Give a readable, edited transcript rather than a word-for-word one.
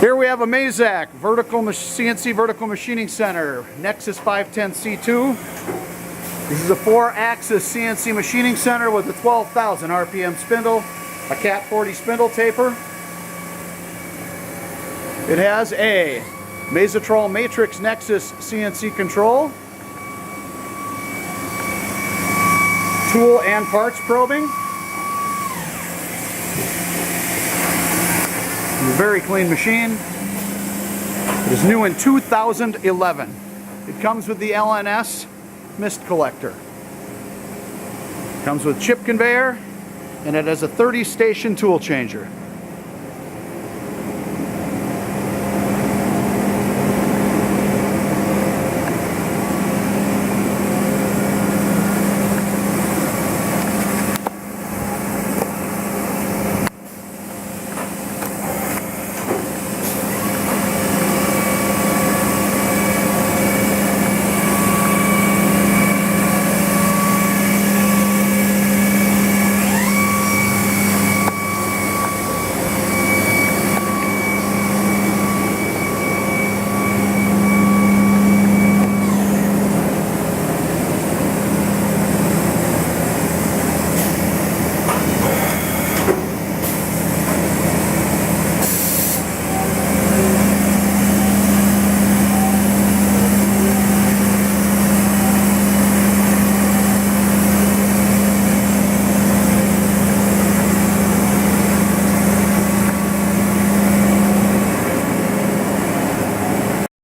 Here we have a Mazak CNC vertical machining center, Nexus 510C-II. This is a 4-axis CNC machining center with a 12,000 RPM spindle, a Cat 40 spindle taper. It has a Mazatrol Matrix Nexus CNC control, tool and parts probing. It's a very clean machine. It is new in 2011. It comes with the LNS mist collector. It comes with chip conveyor, and it has a 30 station tool changer.